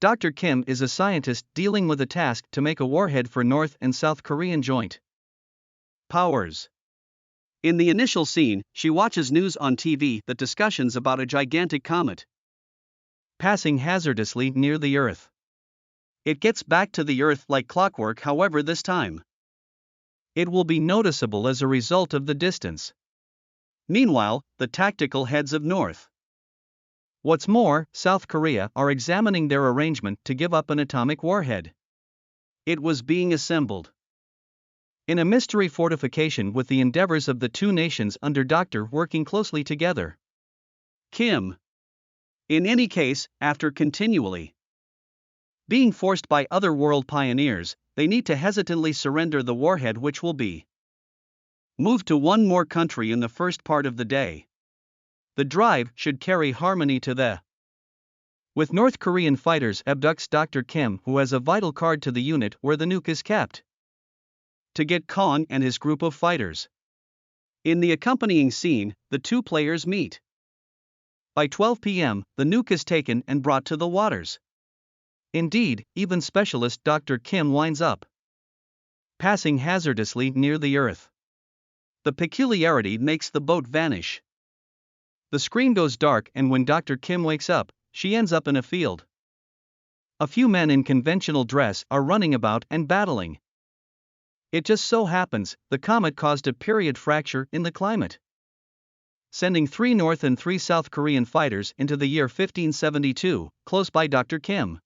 Dr. Kim is a scientist dealing with a task to make a warhead for North and South Korean joint powers. In the initial scene, she watches news on TV that discussions about a gigantic comet passing hazardously near the Earth. It gets back to the Earth like clockwork, however, this time it will be noticeable as a result of the distance. Meanwhile, the tactical heads of North, what's more, South Korea, are examining their arrangement to give up an atomic warhead. It was being assembled in a mystery fortification with the endeavors of the two nations under Dr. working closely together. Kim. In any case, after continually being forced by other world pioneers, they need to hesitantly surrender the warhead, which will be moved to one more country in the first part of the day. The drive should carry harmony to the with North Korean fighters abducts Dr. Kim, who has a vital card to the unit where the nuke is kept, to get Kong and his group of fighters. In the accompanying scene, the two players meet. By 12 p.m., the nuke is taken and brought to the waters. Indeed, even specialist Dr. Kim winds up passing hazardously near the Earth. The peculiarity makes the boat vanish. The screen goes dark, and when Dr. Kim wakes up, she ends up in a field. A few men in conventional dress are running about and battling. It just so happens, the comet caused a period fracture in the climate, sending 3 North and 3 South Korean fighters into the year 1572, close by Dr. Kim,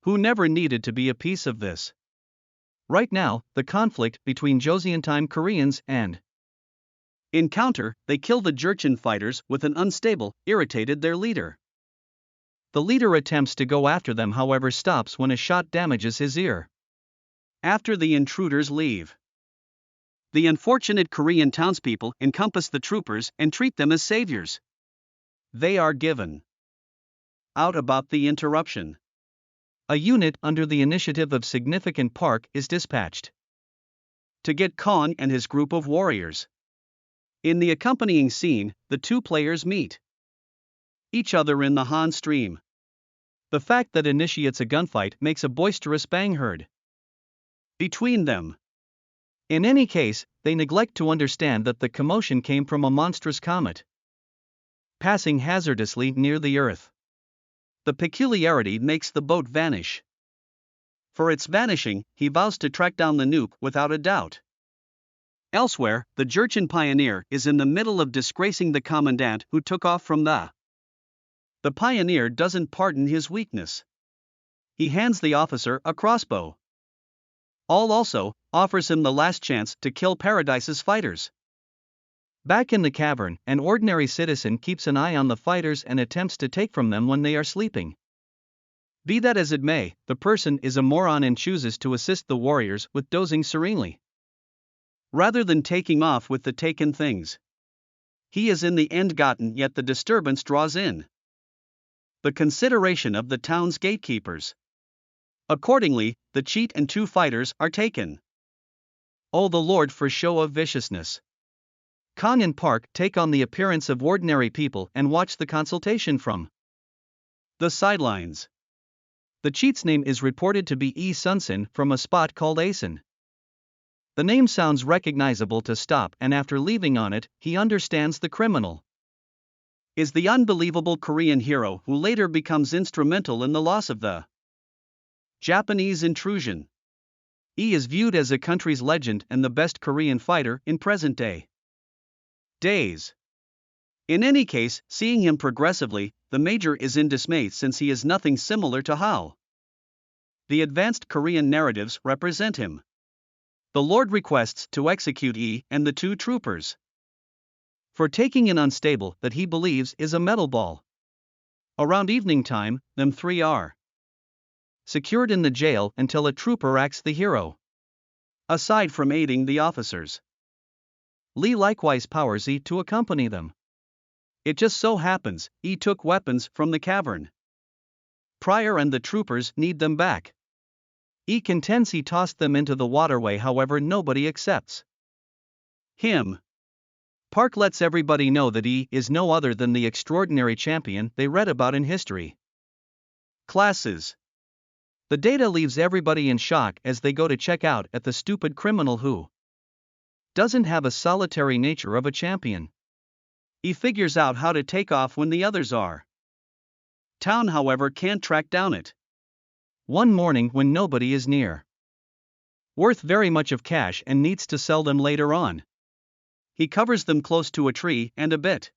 who never needed to be a piece of this. Right now, the conflict between Joseon-time Koreans and encounter, they kill the Jurchen fighters with an unstable, irritated their leader. The leader attempts to go after them, however stops when a shot damages his ear. After the intruders leave, the unfortunate Korean townspeople encompass the troopers and treat them as saviors. They are given out about the interruption. A unit under the initiative of Significant Park is dispatched to get Kong and his group of warriors. In the accompanying scene, the two players meet each other in the Han Stream. The fact that initiates a gunfight makes a boisterous bang heard between them. In any case, they neglect to understand that the commotion came from a monstrous comet passing hazardously near the Earth. The peculiarity makes the boat vanish. For its vanishing, he vows to track down the nuke without a doubt. Elsewhere, the Jurchen pioneer is in the middle of disgracing the commandant who took off from the pioneer doesn't pardon his weakness. He hands the officer a crossbow. Also offers him the last chance to kill Paradise's fighters. Back in the cavern, an ordinary citizen keeps an eye on the fighters and attempts to take from them when they are sleeping. Be that as it may, the person is a moron and chooses to assist the warriors with dozing serenely, rather than taking off with the taken things. He is in the end gotten, yet the disturbance draws in the consideration of the town's gatekeepers. Accordingly, the cheat and 2 fighters are taken. Oh the Lord for show of viciousness. Kong and Park take on the appearance of ordinary people and watch the consultation from the sidelines. The cheat's name is reported to be Lee Sunsin from a spot called Asen. The name sounds recognizable to Stop, and after leaving on it, he understands the criminal is the unbelievable Korean hero who later becomes instrumental in the loss of the Japanese intrusion. Lee is viewed as a country's legend and the best Korean fighter in present-day days. In any case, seeing him progressively, the major is in dismay since he is nothing similar to how the advanced Korean narratives represent him. The Lord requests to execute Lee and the 2 troopers for taking an unstable that he believes is a metal ball. Around evening time, them 3 are secured in the jail until a trooper acts the hero. Aside from aiding the officers, Lee likewise powers Lee to accompany them. It just so happens, Lee took weapons from the cavern. Pryor and the troopers need them back. Lee contends he tossed them into the waterway, however nobody accepts him. Park lets everybody know that he is no other than the extraordinary champion they read about in history. Classes. The data leaves everybody in shock as they go to check out at the stupid criminal who doesn't have a solitary nature of a champion. He figures out how to take off when the others are. Town, however, can't track down it. One morning when nobody is near. Worth very much of cash and needs to sell them later on. He covers them close to a tree and a bit.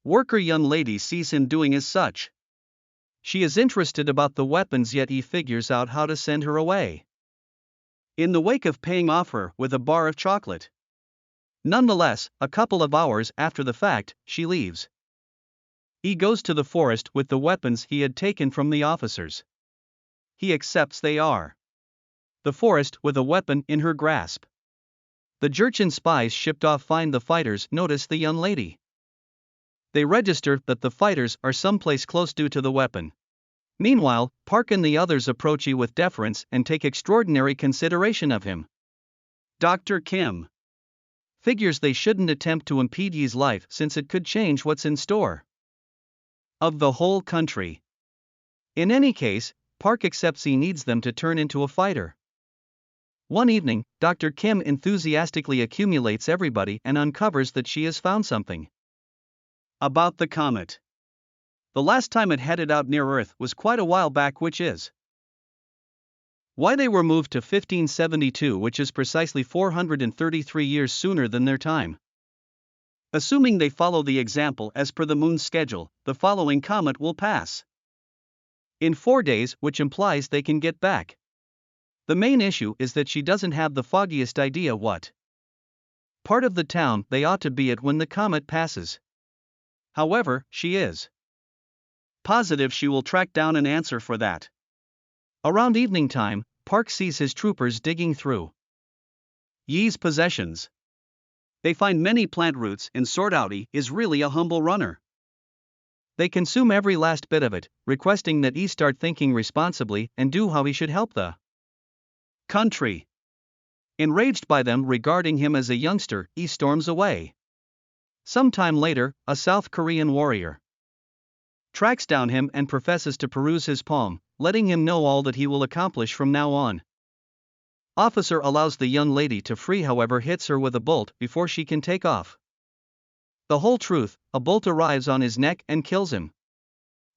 Worker young lady sees him doing as such. She is interested about the weapons, yet he figures out how to send her away. In the wake of paying off her with a bar of chocolate. Nonetheless, a couple of hours after the fact, she leaves. He goes to the forest with the weapons he had taken from the officers. He accepts they are the forest with a weapon in her grasp. The Jurchen spies shipped off find the fighters notice the young lady. They register that the fighters are someplace close due to the weapon. Meanwhile, Park and the others approach you with deference and take extraordinary consideration of him. Dr. Kim figures they shouldn't attempt to impede Yi's life since it could change what's in store of the whole country. In any case, Park accepts he needs them to turn into a fighter. One evening, Dr. Kim enthusiastically accumulates everybody and uncovers that she has found something about the comet. The last time it headed out near Earth was quite a while back, which is why they were moved to 1572, which is precisely 433 years sooner than their time. Assuming they follow the example as per the moon's schedule, the following comet will pass in 4 days, which implies they can get back. The main issue is that she doesn't have the foggiest idea what part of the town they ought to be at when the comet passes. However, she is positive she will track down an answer for that. Around evening time, Park sees his troopers digging through Yi's possessions. They find many plant roots and sort out he is really a humble runner. They consume every last bit of it, requesting that Yi start thinking responsibly and do how he should help the country. Enraged by them regarding him as a youngster, Yi storms away. Sometime later, a South Korean warrior tracks down him and professes to peruse his palm, letting him know all that he will accomplish from now on. Officer allows the young lady to free, however hits her with a bolt before she can take off. The whole truth, a bolt arrives on his neck and kills him.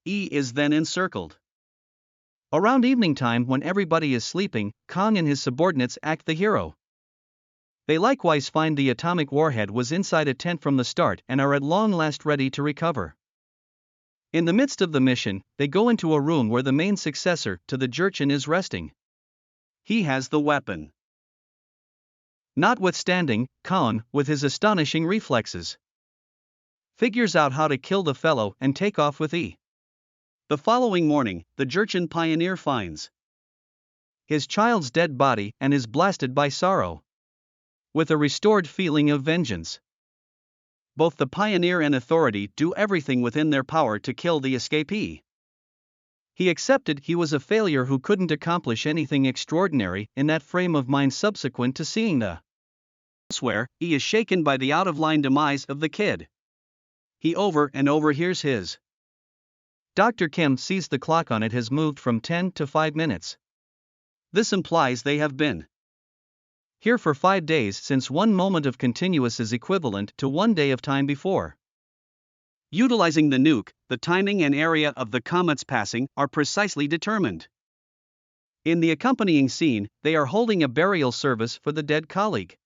Yi is then encircled. Around evening time, when everybody is sleeping, Kong and his subordinates act the hero. They likewise find the atomic warhead was inside a tent from the start and are at long last ready to recover. In the midst of the mission, they go into a room where the main successor to the Jurchen is resting. He has the weapon. Notwithstanding, Kong, with his astonishing reflexes, figures out how to kill the fellow and take off with Yi. The following morning, the Jurchen pioneer finds his child's dead body and is blasted by sorrow. With a restored feeling of vengeance, both the pioneer and authority do everything within their power to kill the escapee. He accepted he was a failure who couldn't accomplish anything extraordinary in that frame of mind subsequent to seeing the elsewhere, he is shaken by the out-of-line demise of the kid. He over and overhears his. Dr. Kim sees the clock on it has moved from 10 to 5 minutes. This implies they have been here for 5 days, since 1 moment of continuous is equivalent to 1 day of time before. Utilizing the nuke, the timing and area of the comet's passing are precisely determined. In the accompanying scene, they are holding a burial service for the dead colleague.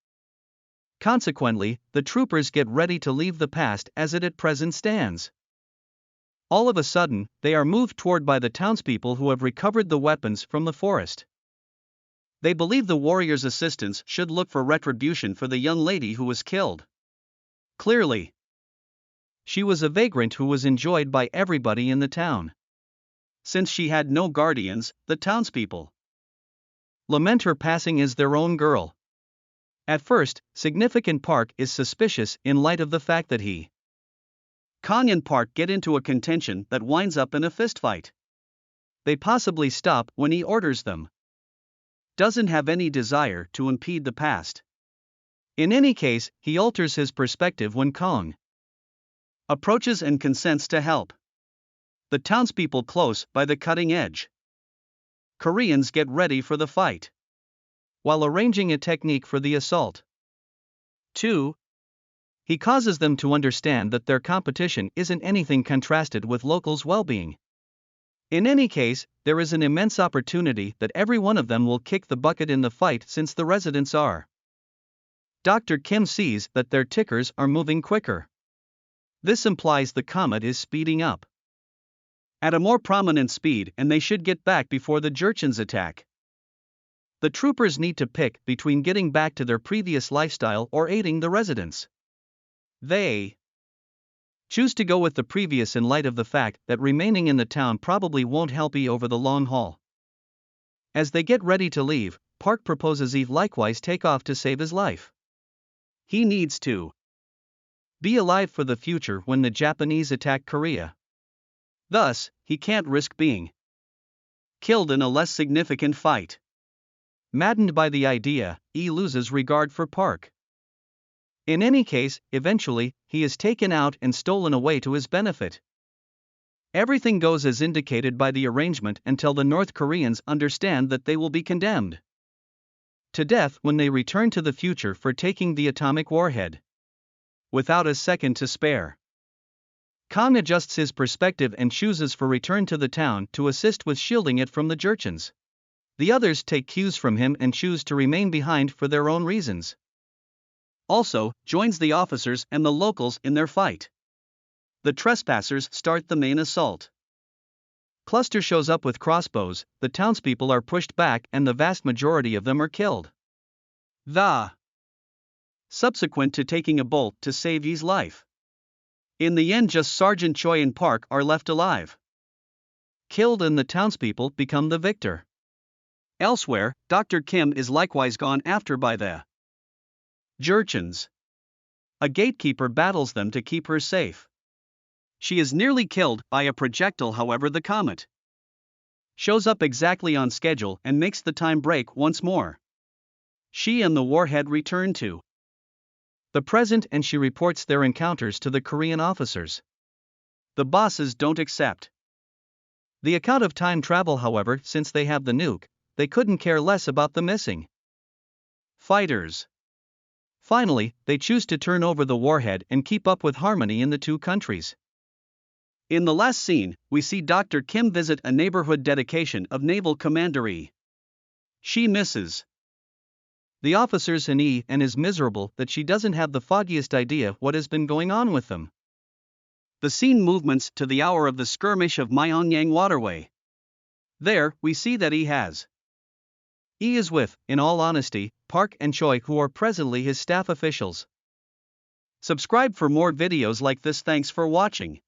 Consequently, the troopers get ready to leave the past as it at present stands. All of a sudden, they are moved toward by the townspeople who have recovered the weapons from the forest. They believe the warrior's assistants should look for retribution for the young lady who was killed. Clearly, she was a vagrant who was enjoyed by everybody in the town. Since she had no guardians, the townspeople lament her passing as their own girl. At first, Significant Park is suspicious in light of the fact that he, Kong and Park get into a contention that winds up in a fistfight. They possibly stop when he orders them. Doesn't have any desire to impede the past. In any case, he alters his perspective when Kong approaches and consents to help. The townspeople close by the cutting edge. Koreans get ready for the fight, while arranging a technique for the assault. 2. He causes them to understand that their competition isn't anything contrasted with locals' well-being. In any case, there is an immense opportunity that every one of them will kick the bucket in the fight since the residents are. Dr. Kim sees that their tickers are moving quicker. This implies the comet is speeding up at a more prominent speed, and they should get back before the Jurchens attack. The troopers need to pick between getting back to their previous lifestyle or aiding the residents. They choose to go with the previous in light of the fact that remaining in the town probably won't help E over the long haul. As they get ready to leave, Park proposes E likewise take off to save his life. He needs to be alive for the future when the Japanese attack Korea. Thus, he can't risk being killed in a less significant fight. Maddened by the idea, E loses regard for Park. In any case, eventually, he is taken out and stolen away to his benefit. Everything goes as indicated by the arrangement until the North Koreans understand that they will be condemned to death when they return to the future for taking the atomic warhead. Without a second to spare, Kang adjusts his perspective and chooses for return to the town to assist with shielding it from the Jurchens. The others take cues from him and choose to remain behind for their own reasons. Also, joins the officers and the locals in their fight. The trespassers start the main assault. Cluster shows up with crossbows, the townspeople are pushed back and the vast majority of them are killed. Subsequent to taking a bolt to save Ye's life. In the end, just Sergeant Choi and Park are left alive. Killed, and the townspeople become the victor. Elsewhere, Dr. Kim is likewise gone after by the Jurchens. A gatekeeper battles them to keep her safe. She is nearly killed by a projectile, however the comet shows up exactly on schedule and makes the time break once more. She and the warhead return to the present and she reports their encounters to the Korean officers. The bosses don't accept the account of time travel, however, since they have the nuke, they couldn't care less about the missing fighters. Finally, they choose to turn over the warhead and keep up with harmony in the two countries. In the last scene, we see Dr. Kim visit a neighborhood dedication of Naval Commandery. She misses the officers and is miserable that she doesn't have the foggiest idea what has been going on with them. The scene movements to the hour of the skirmish of Myeongyang waterway. There, we see that he is with, in all honesty, Park and Choi, who are presently his staff officials. Subscribe for more videos like this. Thanks for watching.